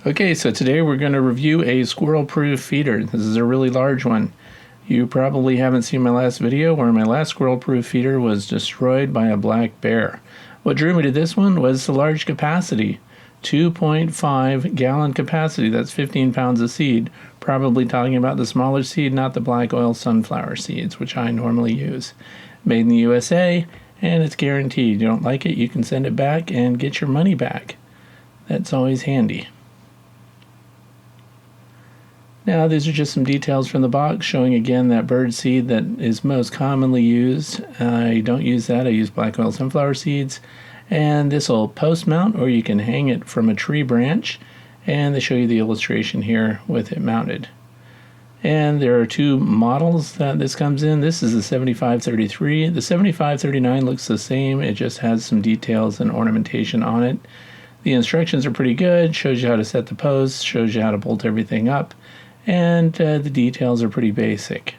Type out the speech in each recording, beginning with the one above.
Okay, so today we're going to review a squirrel-proof feeder. This is a really large one. You probably haven't seen my last video where my last squirrel-proof feeder was destroyed by a black bear. What drew me to this one was the large capacity. 2.5 gallon capacity, that's 15 pounds of seed. Probably talking about the smaller seed, not the black oil sunflower seeds, which I normally use. Made in the USA, and it's guaranteed. You don't like it, you can send it back and get your money back. That's always handy. Now these are just some details from the box showing again that bird seed that is most commonly used. I don't use that, I use black oil sunflower seeds. And this will post mount, or you can hang it from a tree branch, and they show you the illustration here with it mounted. And there are two models that this comes in. This is the 7533. The 7539 looks the same, it just has some details and ornamentation on it. The instructions are pretty good, shows you how to set the posts, shows you how to bolt everything up, and the details are pretty basic.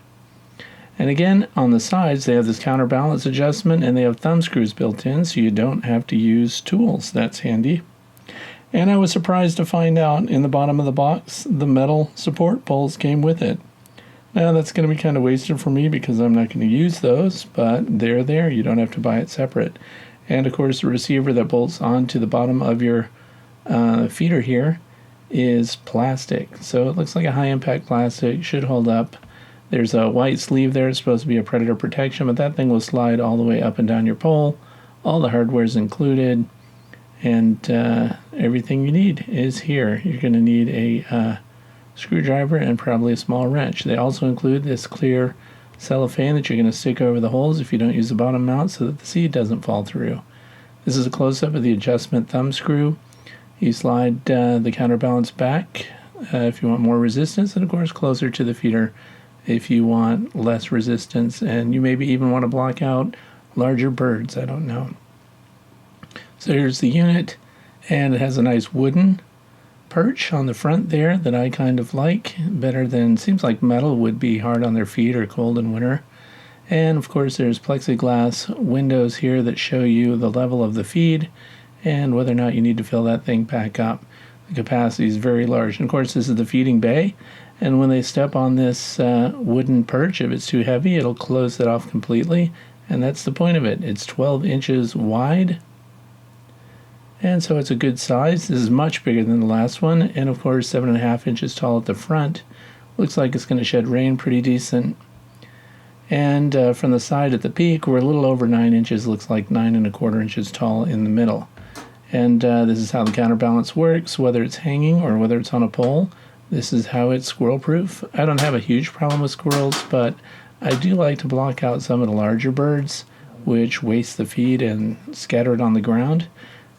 And again, on the sides they have this counterbalance adjustment, and they have thumb screws built in so you don't have to use tools. That's handy. And I was surprised to find out in the bottom of the box the metal support poles came with it. Now that's going to be kind of wasted for me because I'm not going to use those, but they're there. You don't have to buy it separate. And of course the receiver that bolts onto the bottom of your feeder here is plastic. So it looks like a high impact plastic, should hold up. There's a white sleeve there, it's supposed to be a predator protection, but that thing will slide all the way up and down your pole. All the hardware is included, and everything you need is here. You're going to need a screwdriver and probably a small wrench. They also include this clear cellophane that you're going to stick over the holes if you don't use the bottom mount so that the seed doesn't fall through. This is a close-up of the adjustment thumb screw. You slide the counterbalance back if you want more resistance, and of course closer to the feeder if you want less resistance, and you maybe even want to block out larger birds, I don't know. So here's the unit, and it has a nice wooden perch on the front there that I kind of like, better than, seems like metal would be hard on their feet or cold in winter. And of course there's plexiglass windows here that show you the level of the feed and whether or not you need to fill that thing back up. The capacity is very large. And of course this is the feeding bay, and when they step on this wooden perch, if it's too heavy, it'll close it off completely, and that's the point of it. It's 12 inches wide, and so it's a good size. This is much bigger than the last one, and of course 7.5 inches tall at the front. Looks like it's going to shed rain pretty decent. And from the side at the peak, we're a little over 9 inches, looks like 9.25 inches tall in the middle. And this is how the counterbalance works, whether it's hanging or whether it's on a pole. This is how it's squirrel-proof. I don't have a huge problem with squirrels, but I do like to block out some of the larger birds, which waste the feed and scatter it on the ground.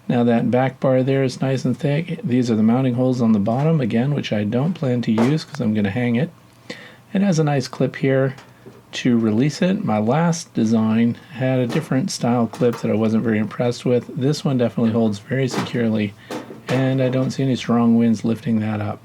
Now that back bar there is nice and thick. These are the mounting holes on the bottom, again, which I don't plan to use because I'm going to hang it. It has a nice clip here to release it. My last design had a different style clip that I wasn't very impressed with. This one definitely holds very securely, and I don't see any strong winds lifting that up.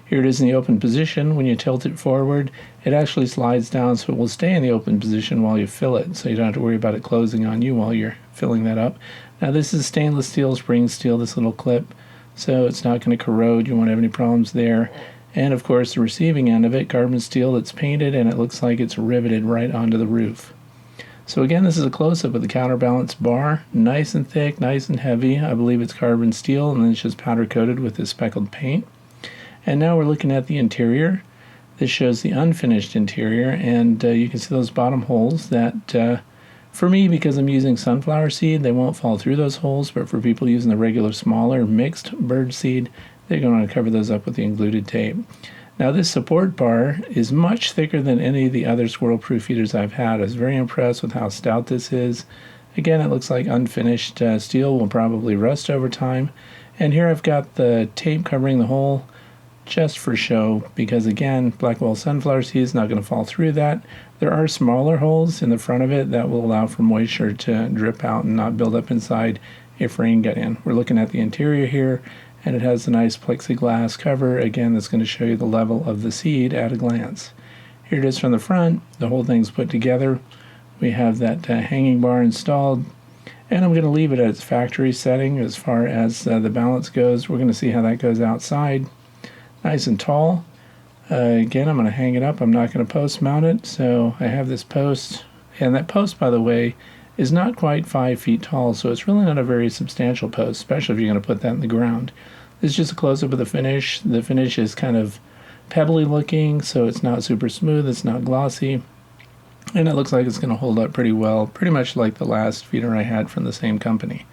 Here it is in the open position. When you tilt it forward, it actually slides down, so it will stay in the open position while you fill it, so you don't have to worry about it closing on you while you're filling that up. Now this is stainless steel, spring steel, this little clip, so it's not going to corrode. You won't have any problems there. And of course the receiving end of it, carbon steel that's painted, and it looks like it's riveted right onto the roof. So again, this is a close-up of the counterbalance bar, nice and thick, nice and heavy. I believe it's carbon steel, and then it's just powder coated with this speckled paint. And now we're looking at the interior. This shows the unfinished interior, and you can see those bottom holes that, for me, because I'm using sunflower seed, they won't fall through those holes, but for people using the regular smaller mixed bird seed, they're going to cover those up with the included tape. Now this support bar is much thicker than any of the other squirrel-proof feeders I've had. I was very impressed with how stout this is. Again, it looks like unfinished steel, will probably rust over time. And here I've got the tape covering the hole just for show, because again, black oil sunflower seed is not going to fall through that. There are smaller holes in the front of it that will allow for moisture to drip out and not build up inside if rain got in. We're looking at the interior here, and it has a nice plexiglass cover, again, that's going to show you the level of the seed at a glance. Here it is from the front. The whole thing's put together. We have that hanging bar installed, And I'm going to leave it at its factory setting as far as the balance goes. We're going to see how that goes outside. Nice and tall. Again, I'm going to hang it up. I'm not going to post mount it. So I have this post. And that post, by the way, is not quite 5 feet tall. So it's really not a very substantial post, especially if you're going to put that in the ground. This is just a close-up of the finish. The finish is kind of pebbly looking, so it's not super smooth. It's not glossy. And it looks like it's going to hold up pretty well, pretty much like the last feeder I had from the same company.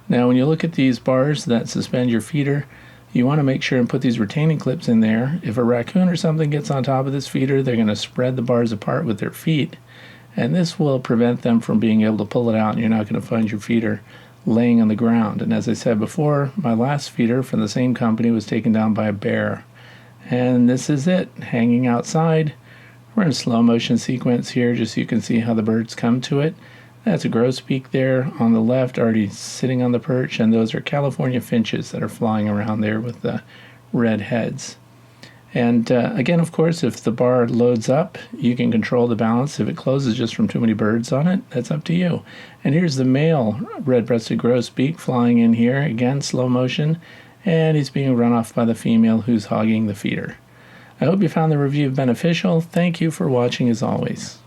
Now, when you look at these bars that suspend your feeder, you want to make sure and put these retaining clips in there. If a raccoon or something gets on top of this feeder, they're going to spread the bars apart with their feet. And this will prevent them from being able to pull it out, and you're not going to find your feeder laying on the ground. And as I said before, my last feeder from the same company was taken down by a bear. And this is it, hanging outside. We're in slow motion sequence here, just so you can see how the birds come to it. That's a grosbeak there on the left, already sitting on the perch, and those are California finches that are flying around there with the red heads. And again, of course, if the bar loads up, you can control the balance. If it closes just from too many birds on it, that's up to you. And here's the male red-breasted grosbeak flying in here, again, slow motion, and he's being run off by the female who's hogging the feeder. I hope you found the review beneficial. Thank you for watching as always.